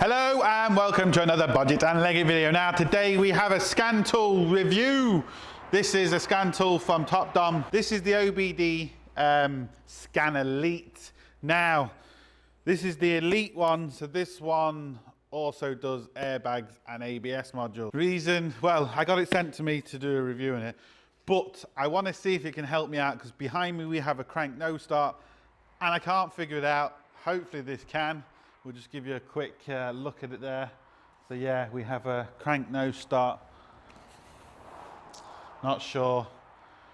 Hello and welcome to another Bodgit and Leggit video. Now today we have a scan tool review. This is a scan tool from Topdon. This is the OBD Scan Elite. Now this is the Elite one, so this one also does airbags and ABS module. Reason, well, I got it sent to me to do a review on it, but I want to see if it can help me out because behind me we have a crank no start and I can't figure it out. Hopefully this can. We'll just give you a quick look at it there. So yeah, we have a crank no start. Not sure.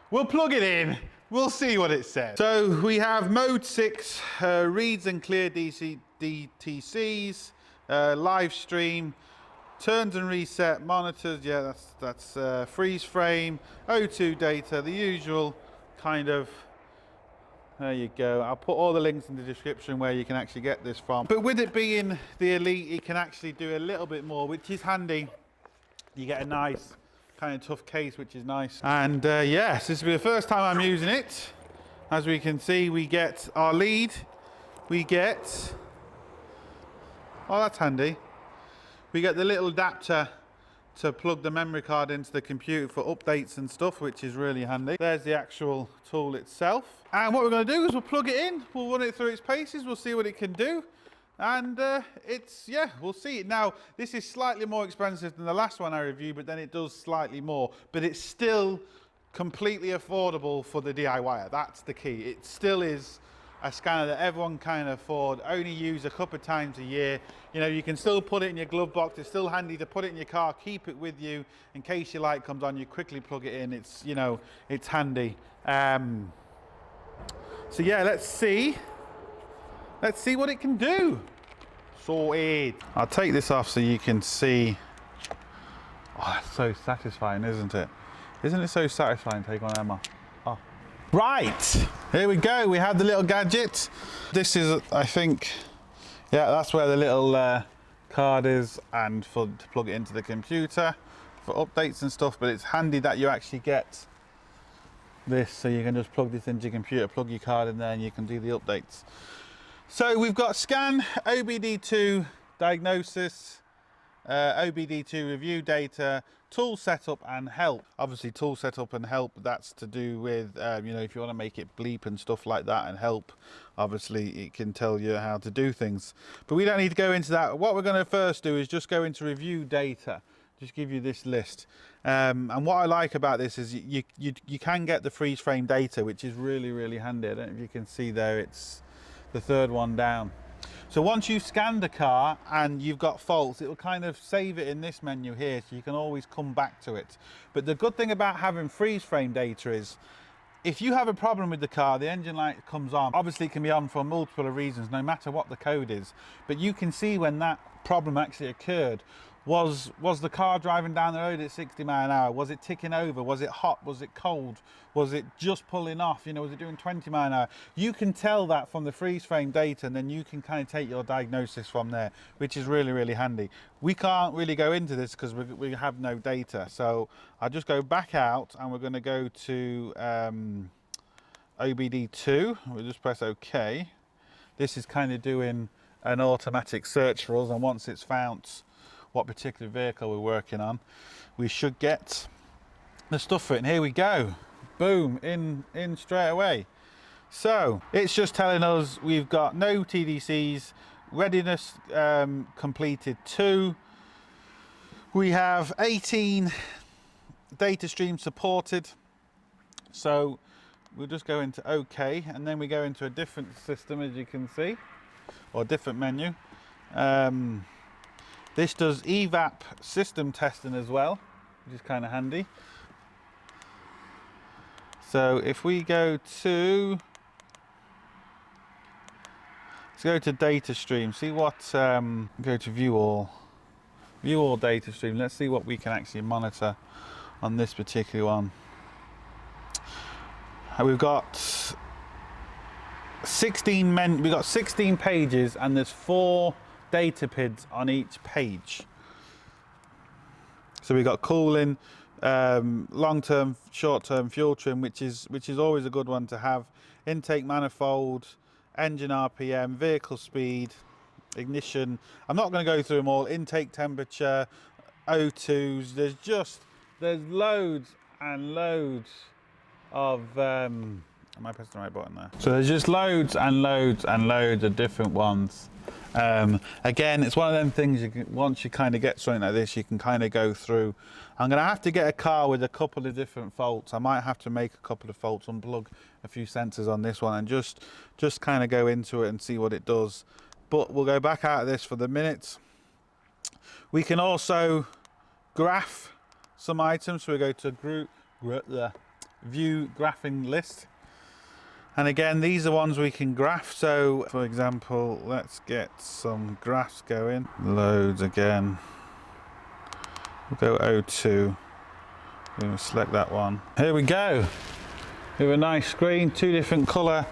We'll plug it in. We'll see what it says. So we have mode 6, reads and clear DTCs, live stream, turns and reset, monitors. Yeah, that's freeze frame, O2 data, the usual kind of. There you go. I'll put all the links in the description where you can actually get this from. But with it being the Elite, it can actually do a little bit more, which is handy. You get a nice kind of tough case, which is nice. And yes, this will be the first time I'm using it. As we can see, we get our lead. We get, oh, that's handy. We get the little adapter to plug the memory card into the computer for updates and stuff, which is really handy. There's the actual tool itself. And what we're going to do is we'll plug it in, we'll run it through its paces, we'll see what it can do. And yeah, we'll see it. Now, this is slightly more expensive than the last one I reviewed, but then it does slightly more. But it's still completely affordable for the DIYer. That's the key. It still is a scanner that everyone can afford, only use a couple of times a year. You know, you can still put it in your glove box. It's still handy to put it in your car, keep it with you in case your light comes on, you quickly plug it in. It's, you know, it's handy. So yeah, let's see what it can do. Sorted. I'll take this off so you can see. Oh, that's so satisfying, isn't it? Isn't it so satisfying to take on Emma? Oh. Right, here we go. We have the little gadget. This is, I think, yeah, that's where the little card is, and to plug it into the computer for updates and stuff. But it's handy that you actually get this, so you can just plug this into your computer, plug your card in there, and you can do the updates. So we've got scan, OBD2 diagnosis, OBD2 review data, tool setup and help. Obviously tool setup and help, that's to do with you know, if you want to make it bleep and stuff like that, and help, obviously it can tell you how to do things, but we don't need to go into that. What we're going to first do is just go into review data, just give you this list. And what I like about this is you can get the freeze frame data, which is really handy. I don't know if you can see there, it's the third one down. So once you've scanned the car and you've got faults, it will kind of save it in this menu here, so you can always come back to it. But the good thing about having freeze frame data is, if you have a problem with the car, the engine light comes on. Obviously it can be on for multiple reasons, no matter what the code is. But you can see when that problem actually occurred. Was the car driving down the road at 60 miles an hour? Was it ticking over? Was it hot? Was it cold? Was it just pulling off? You know, was it doing 20 miles an hour? You can tell that from the freeze frame data, and then you can kind of take your diagnosis from there, which is really handy. We can't really go into this because we have no data. So I'll just go back out, and we're going to go to OBD2. We'll just press OK. This is kind of doing an automatic search for us, and once it's found what particular vehicle we're working on, we should get the stuff for it. And here we go, boom, in straight away. So it's just telling us we've got no TDCs, readiness completed 2. We have 18 data streams supported. So we'll just go into OK, and then we go into a different system, as you can see, or a different menu. This does evap system testing as well, which is kind of handy. So if we go to, let's go to data stream, see what, go to view all data stream. Let's see what we can actually monitor on this particular one. We've got 16 pages, and there's 4 data PIDs on each page. So we've got cooling, long-term, short-term fuel trim, which is always a good one to have, intake manifold, engine RPM, vehicle speed, ignition. I'm not going to go through them all. Intake temperature, O2s. There's loads and loads of. Am I pressing the right button there? So there's just loads and loads and loads of different ones. Again, it's one of them things once you kind of get something like this, you can kind of go through. I'm going to have to get a car with a couple of different faults. I might have to make a couple of faults, unplug a few sensors on this one, and just kind of go into it and see what it does. But we'll go back out of this for the minute. We can also graph some items. So we go to view graphing list. And again, these are ones we can graph. So for example, let's get some graphs going. Loads again. We'll go O2. We'll select that one. Here we go. We have a nice screen, 2 different colour.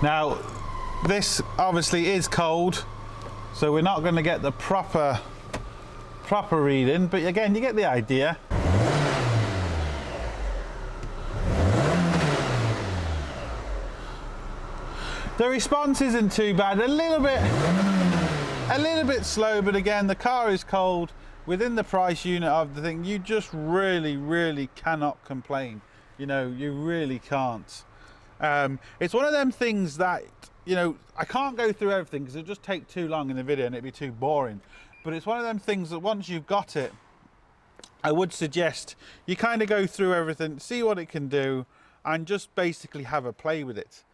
Now, this obviously is cold, so we're not going to get the proper reading, but again, you get the idea. The response isn't too bad, a little bit slow, but again, the car is cold. Within the price unit of the thing, you just really cannot complain. You know, you really can't. It's one of them things that, you know, I can't go through everything because it'd just take too long in the video and it'd be too boring. But it's one of them things that once you've got it, I would suggest you kind of go through everything, see what it can do, and just basically have a play with it.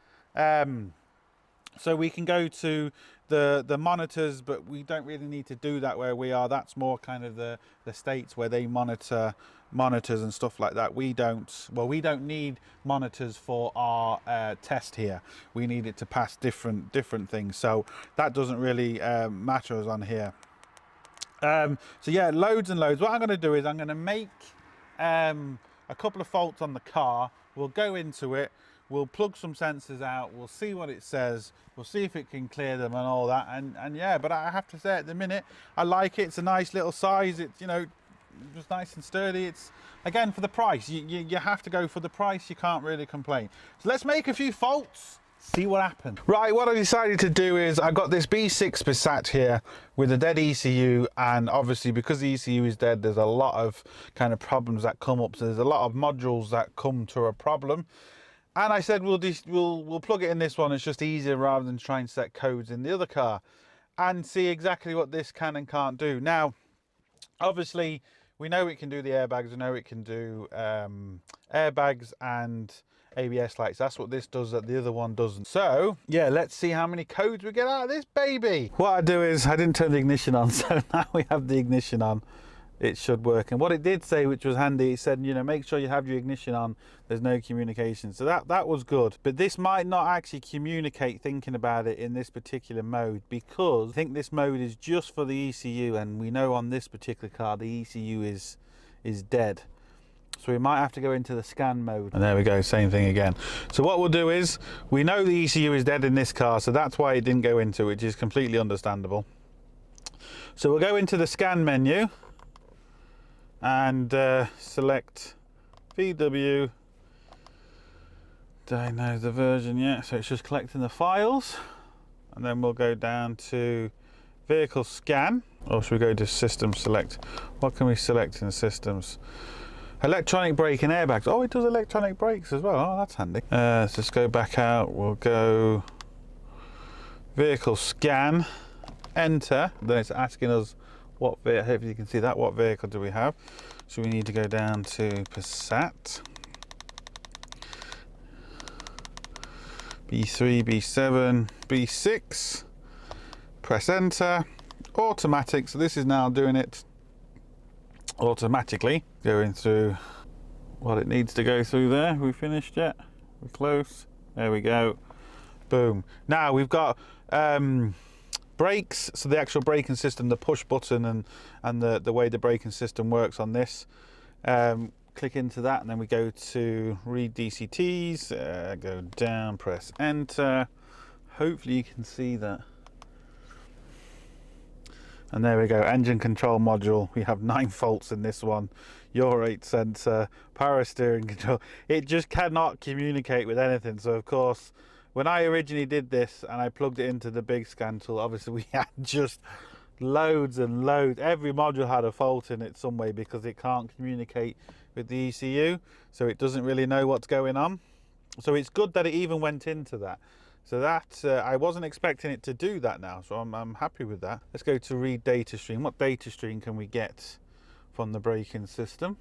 So we can go to the monitors, but we don't really need to do that where we are. That's more kind of the States where they monitor monitors and stuff like that. We don't need monitors for our test here. We need it to pass different things. So that doesn't really matter us on here. So yeah, loads and loads. What I'm going to do is I'm going to make a couple of faults on the car. We'll go into it. We'll plug some sensors out, we'll see what it says, we'll see if it can clear them and all that, and yeah, but I have to say at the minute, I like it. It's a nice little size, it's, you know, just nice and sturdy. It's, again, for the price, you have to go for the price, you can't really complain. So let's make a few faults, see what happens. Right, what I decided to do is I've got this B6 Passat here with a dead ECU, and obviously because the ECU is dead, there's a lot of kind of problems that come up, so there's a lot of modules that come to a problem. And I said we'll plug it in this one. It's just easier rather than try and set codes in the other car, and see exactly what this can and can't do. Now, obviously, we know it can do the airbags. We know it can do airbags and ABS lights. That's what this does that the other one doesn't. So yeah, let's see how many codes we get out of this baby. What I do is I didn't turn the ignition on, so now we have the ignition on. It should work. And what it did say, which was handy, it said, you know, make sure you have your ignition on, there's no communication. So that was good. But this might not actually communicate, thinking about it, in this particular mode, because I think this mode is just for the ECU, and we know on this particular car the ECU is dead. So we might have to go into the scan mode. And there we go, same thing again. So what we'll do is, we know the ECU is dead in this car, so that's why it didn't go into, which is completely understandable. So we'll go into the scan menu and select VW. Don't know the version yet, so it's just collecting the files, and then we'll go down to vehicle scan, or should we go to system select? What can we select in systems? Electronic brake and airbags. Oh, it does electronic brakes as well. Oh, that's handy. Let's just go back out. We'll go vehicle scan, enter. Then it's asking us what vehicle, hopefully you can see that, what vehicle do we have. So we need to go down to Passat. B3, B7, B6. Press enter. Automatic, so this is now doing it automatically. Going through what it needs to go through there. We finished yet? We're close. There we go. Boom. Now we've got brakes, so the actual braking system, the push button and the way the braking system works on this. Click into that, and then we go to read DCTs, go down, press enter. Hopefully you can see that. And there we go, engine control module. We have 9 faults in this one. Yaw rate sensor, power steering control. It just cannot communicate with anything. So of course, when I originally did this and I plugged it into the big scan tool, obviously we had just loads and loads. Every module had a fault in it some way because it can't communicate with the ECU, so it doesn't really know what's going on. So it's good that it even went into that. So that I wasn't expecting it to do that now, so I'm happy with that. Let's go to read data stream. What data stream can we get from the braking system?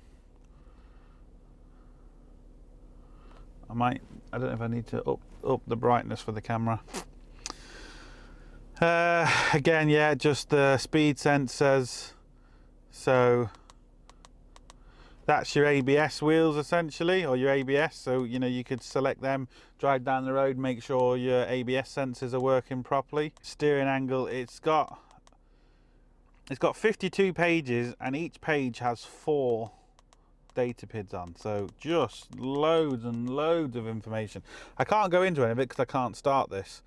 I don't know if I need to up the brightness for the camera. Again, yeah, just the speed sensors. So that's your ABS wheels essentially, or your ABS. So, you know, you could select them, drive down the road, make sure your ABS sensors are working properly. Steering angle, it's got 52 pages, and each page has 4 data PIDs on, so just loads and loads of information. I can't go into any of it because I can't start this.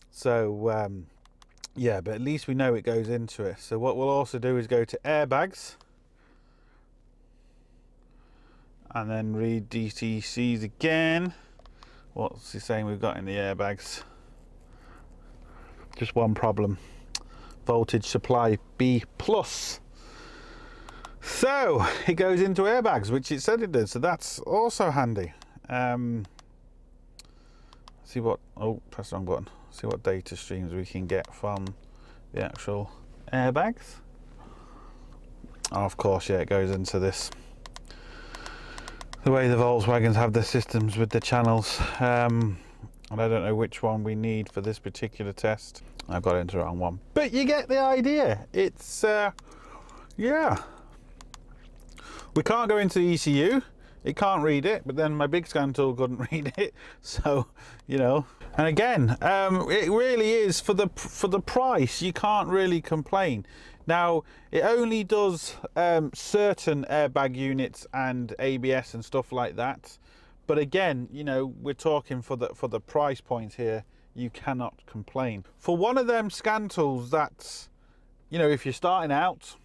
So yeah, but at least we know it goes into it. So what we'll also do is go to airbags and then read DTCs again. What's he saying we've got in the airbags? Just one problem. Voltage supply B+. So it goes into airbags, which it said it did, so that's also handy. See what, oh, press the wrong button. See what data streams we can get from the actual airbags. Oh, of course, yeah, it goes into this. The way the Volkswagens have their systems with the channels. And I don't know which one we need for this particular test. I've got into the wrong one. But you get the idea. It's, yeah. We can't go into the ECU. It can't read it, but then my big scan tool couldn't read it. So, you know. And again, it really is, for the price, you can't really complain. Now, it only does certain airbag units and ABS and stuff like that. But again, you know, we're talking for the price point here, you cannot complain. For one of them scan tools that's, you know, if you're starting out,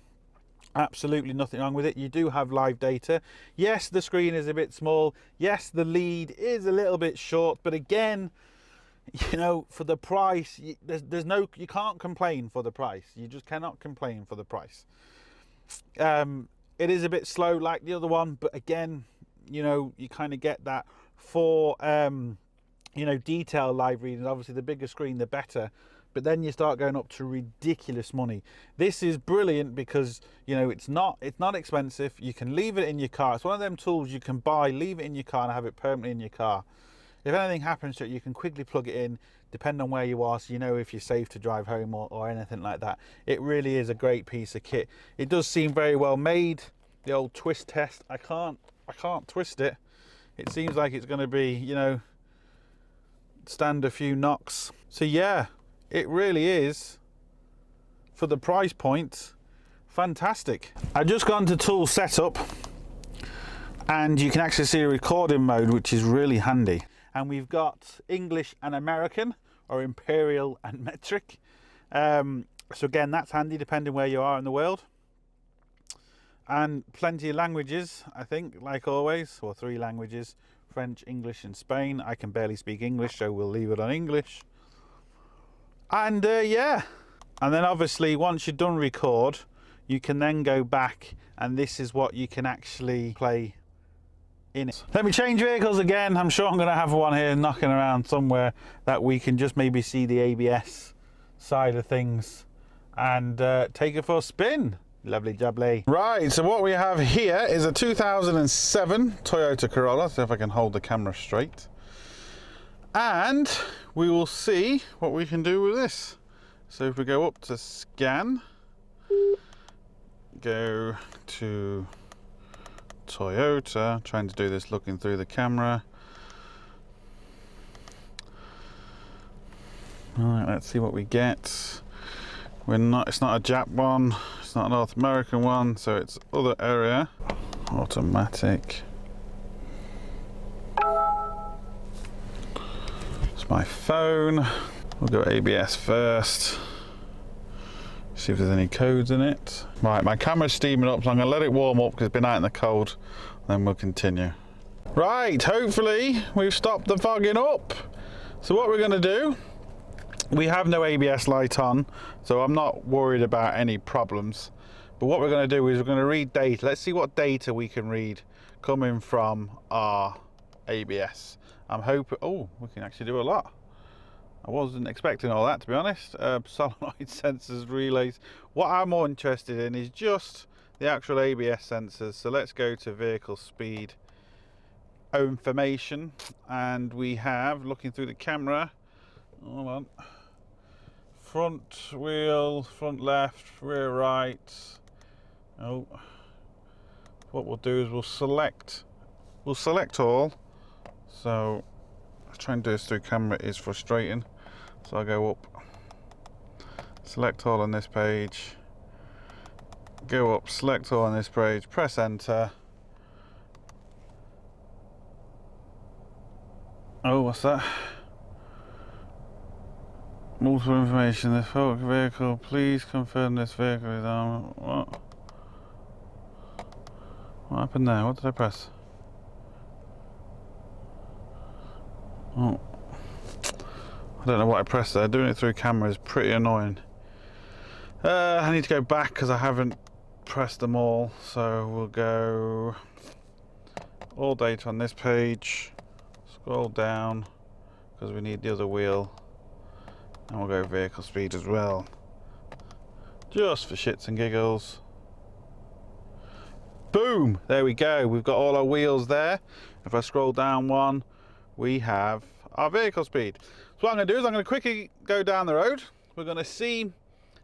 absolutely nothing wrong with it. You do have live data. Yes, the screen is a bit small. Yes, the lead is a little bit short, but again, you know, for the price, there's no, you can't complain for the price. You just cannot complain for the price. It is a bit slow like the other one, but again, you know, you kind of get that for you know, detail live reading. Obviously the bigger screen the better, but then you start going up to ridiculous money. This is brilliant because, you know, it's not expensive. You can leave it in your car. It's one of them tools you can buy, leave it in your car and have it permanently in your car. If anything happens to it, you can quickly plug it in, depending on where you are, so you know if you're safe to drive home or anything like that. It really is a great piece of kit. It does seem very well made. The old twist test, I can't twist it. It seems like it's going to be, you know, stand a few knocks. So yeah, it really is, for the price point, fantastic. I've just gone to tool setup, and you can actually see a recording mode, which is really handy. And we've got English and American, or Imperial and Metric. So again, that's handy depending where you are in the world. And plenty of languages, I think, like always, or 3 languages: French, English and Spain. I can barely speak English, so we'll leave it on English. And yeah, and then obviously once you're done record, you can then go back, and this is what you can actually play in it. Let me change vehicles again. I'm sure I'm going to have one here knocking around somewhere that we can just maybe see the ABS side of things and take it for a spin. Lovely jubbly. Right, so what we have here is a 2007 Toyota Corolla. See if I can hold the camera straight. And we will see what we can do with this. So if we go up to scan, go to Toyota, trying to do this looking through the camera. All right, let's see what we get. It's not a Jap one, it's not a North American one, so it's other area. Automatic. It's my phone. We'll go ABS first. See if there's any codes in it. Right, my camera's steaming up, so I'm gonna let it warm up because it's been out in the cold, then we'll continue. Right, hopefully we've stopped the fogging up. So what we're going to do, we have no ABS light on, so I'm not worried about any problems. But what we're going to do is we're going to read data. Let's see what data we can read coming from our ABS. I'm hoping, oh, we can actually do a lot. I wasn't expecting all that, to be honest. Solenoid sensors, relays. What I'm more interested in is just the actual ABS sensors. So let's go to vehicle speed information, and we have, looking through the camera, hold on, front wheel, front left, rear right. Oh, what we'll do is we'll select all. So trying to do this through camera is frustrating. So I'll go up, select all on this page, go up, select all on this page, press enter. Oh, what's that? Multiple information. This vehicle, please confirm this vehicle is on. What happened there? What did I press? Oh, I don't know what I pressed there. Doing it through camera is pretty annoying. I need to go back because I haven't pressed them all. So we'll go all data on this page. Scroll down because we need the other wheel, and we'll go vehicle speed as well, just for shits and giggles. Boom! There we go. We've got all our wheels there. If I scroll down one, we have our vehicle speed. So what I'm going to do is I'm going to quickly go down the road. We're going to see,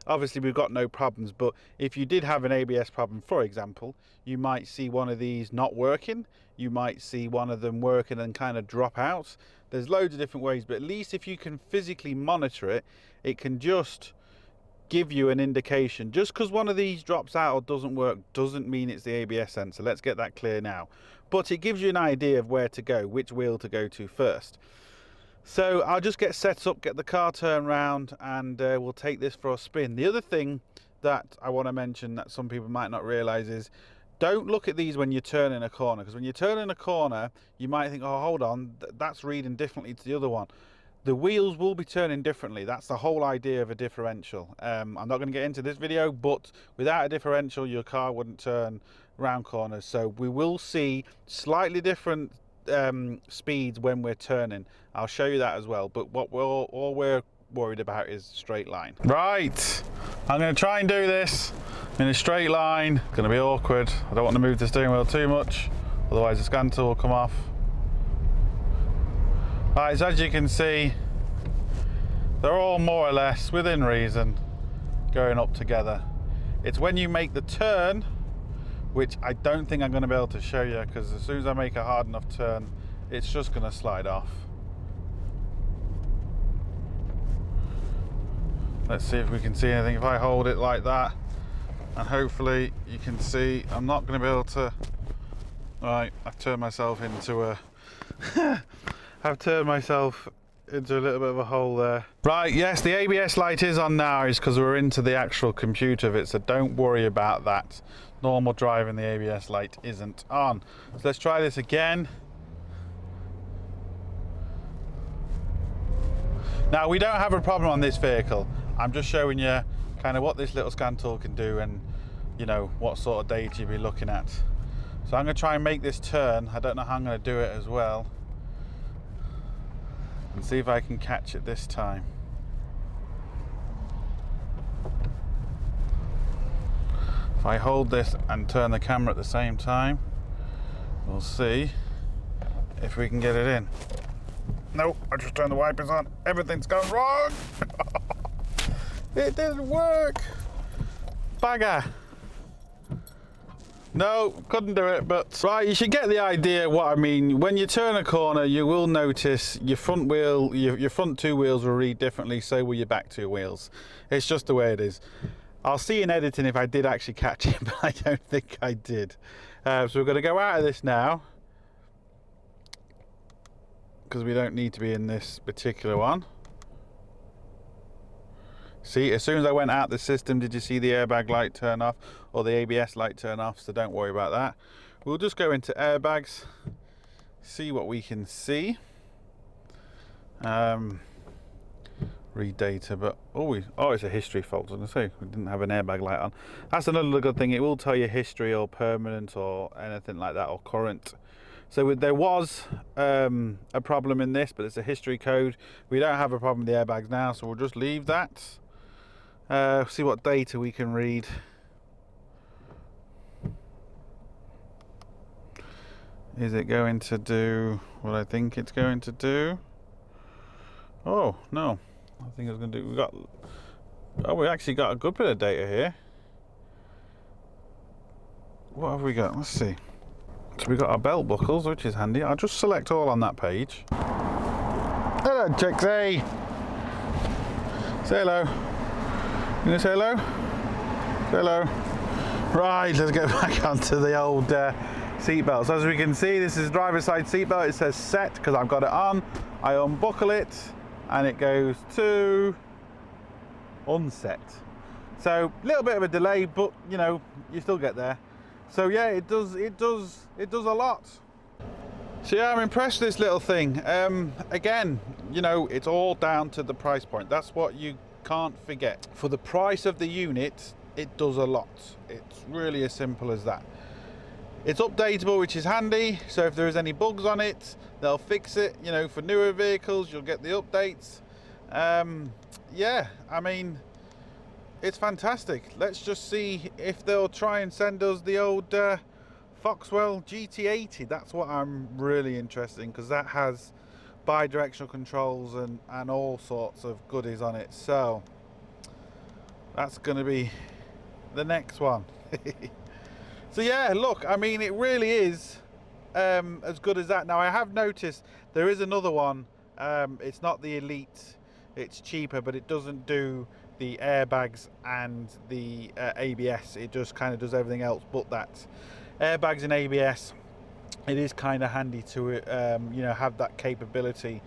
obviously we've got no problems, but if you did have an ABS problem, for example, you might see one of these not working. You might see one of them working and kind of drop out. There's loads of different ways, but at least if you can physically monitor it, it can just give you an indication. Just because one of these drops out or doesn't work doesn't mean it's the ABS sensor. Let's get that clear now. But it gives you an idea of where to go, which wheel to go to first. So I'll just get set up, get the car turned around, and we'll take this for a spin. The other thing that I want to mention that some people might not realize is, don't look at these when you turn in a corner, because when you turn in a corner, you might think, oh, hold on, that's reading differently to the other one. The wheels will be turning differently. That's the whole idea of a differential. I'm not going to get into this video, but without a differential, your car wouldn't turn round corners. So we will see slightly different speeds when we're turning. I'll show you that as well. But what all we're worried about is straight line. Right, I'm going to try and do this in a straight line. It's going to be awkward. I don't want to move the steering wheel too much, otherwise the scan tool will come off. Right, so as you can see, they're all more or less within reason going up together. It's when you make the turn, which I don't think I'm going to be able to show you, because as soon as I make a hard enough turn, it's just going to slide off. Let's see if we can see anything. If I hold it like that, and hopefully you can see, I'm not going to be able to. Right, I've turned myself into a I've turned myself into a little bit of a hole there. Right, yes, the ABS light is on now, is because we're into the actual computer of it, so don't worry about that. Normal driving, the ABS light isn't on. So let's try this again. Now, we don't have a problem on this vehicle. I'm just showing you kind of what this little scan tool can do, and you know what sort of data you'll be looking at. So I'm going to try and make this turn. I don't know how I'm going to do it as well, and see if I can catch it this time. If I hold this and turn the camera at the same time, we'll see if we can get it in. Nope, I just turned the wipers on. Everything's gone wrong. It didn't work. Bagger. No, couldn't do it, but right, you should get the idea what I mean. When you turn a corner, you will notice your front wheel, your front two wheels will read differently, so will your back two wheels. It's just the way it is. I'll see in editing if I did actually catch it, but I don't think I did. So we're going to go out of this now, because we don't need to be in this particular one. See, as soon as I went out the system, did you see the airbag light turn off or the ABS light turn off? So don't worry about that. We'll just go into airbags, see what we can see. Read data, but it's a history fault. And I say we didn't have an airbag light on. That's another good thing. It will tell you history or permanent or anything like that, or current. So there was a problem in this, but it's a history code. We don't have a problem with the airbags now, so we'll just leave that. See what data we can read. Is it going to do what I think it's going to do? Oh no, I think it's going to do. We actually got a good bit of data here. What have we got? Let's see. So we got our belt buckles, which is handy. I'll just select all on that page. Hello, Trixie. Say hello. You gonna say hello? Say hello. Right, let's get back onto the old seat belts. As we can see, this is driver's side seat belt. It says set because I've got it on. I unbuckle it and it goes to unset. So a little bit of a delay, but you know, you still get there. So yeah, it does a lot. So yeah, I'm impressed with this little thing. Again, you know, it's all down to the price point. That's what you can't forget. For the price of the unit, it does a lot. It's really as simple as that. It's updatable, which is handy. So if there is any bugs on it, they'll fix it. You know, for newer vehicles, you'll get the updates. Yeah, I mean, it's fantastic. Let's just see if they'll try and send us the old Foxwell GT80. That's what I'm really interested in, because that has bi-directional controls and all sorts of goodies on it. So that's going to be the next one. So yeah, look, I mean, it really is as good as that. Now I have noticed there is another one. It's not the Elite, it's cheaper, but it doesn't do the airbags and the ABS. It just kind of does everything else but that. Airbags and ABS, it is kind of handy to you know, have that capability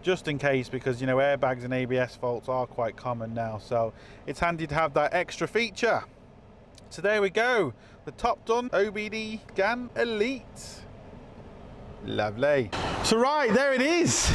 just in case, because you know, airbags and ABS faults are quite common now, so it's handy to have that extra feature. So there we go, the Topdon OBDCAN Elite. Lovely. So right, there it is.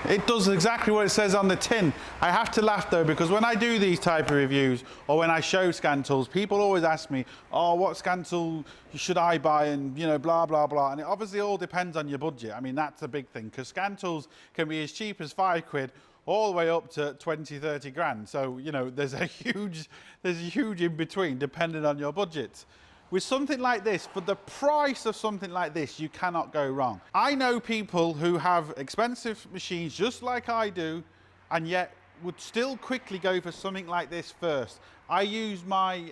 It does exactly what it says on the tin. I have to laugh though, because when I do these type of reviews or when I show scan tools, people always ask me, oh, what scan tool should I buy, and you know, blah blah blah. And it obviously all depends on your budget. I mean, that's a big thing, because scan tools can be as cheap as £5 all the way up to 20, 30 grand. So you know, there's a huge in between depending on your budget. With something like this, for the price of something like this, you cannot go wrong. I know people who have expensive machines just like I do, and yet would still quickly go for something like this first. I use my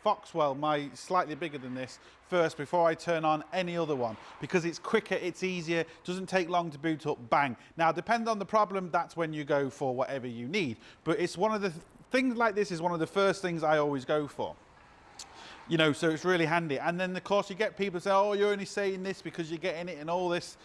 Foxwell, my slightly bigger than this, first before I turn on any other one, because it's quicker, it's easier, doesn't take long to boot up, bang. Now, depending on the problem, that's when you go for whatever you need. But it's one of the things like this is one of the first things I always go for. You know, so it's really handy. And then of course you get people say, oh, you're only saying this because you're getting it and all this.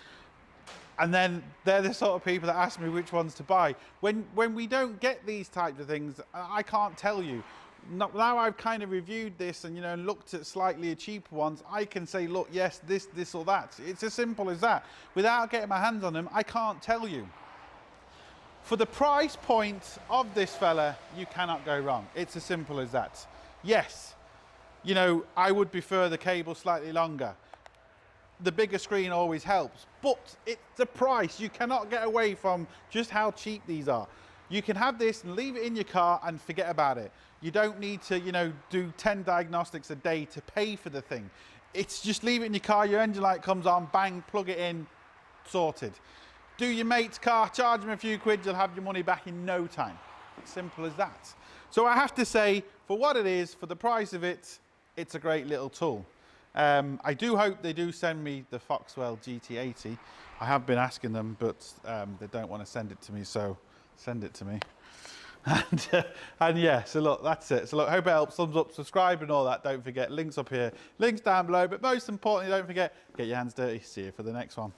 And then they're the sort of people that ask me which ones to buy. When we don't get these types of things, I can't tell you. Now I've kind of reviewed this and, you know, looked at slightly cheaper ones, I can say, look, yes, this or that. It's as simple as that. Without getting my hands on them, I can't tell you. For the price point of this fella, you cannot go wrong. It's as simple as that. Yes. You know, I would prefer the cable slightly longer. The bigger screen always helps, but it's the price. You cannot get away from just how cheap these are. You can have this and leave it in your car and forget about it. You don't need to, you know, do 10 diagnostics a day to pay for the thing. It's just leave it in your car, your engine light comes on, bang, plug it in, sorted. Do your mate's car, charge him a few quid, you'll have your money back in no time. Simple as that. So I have to say, for what it is, for the price of it, it's a great little tool. I do hope they do send me the Foxwell GT80. I have been asking them, but they don't want to send it to me, so send it to me. And yeah, so look, that's it. So look, hope it helps. Thumbs up, subscribe and all that. Don't forget, links up here, links down below. But most importantly, don't forget, get your hands dirty. See you for the next one.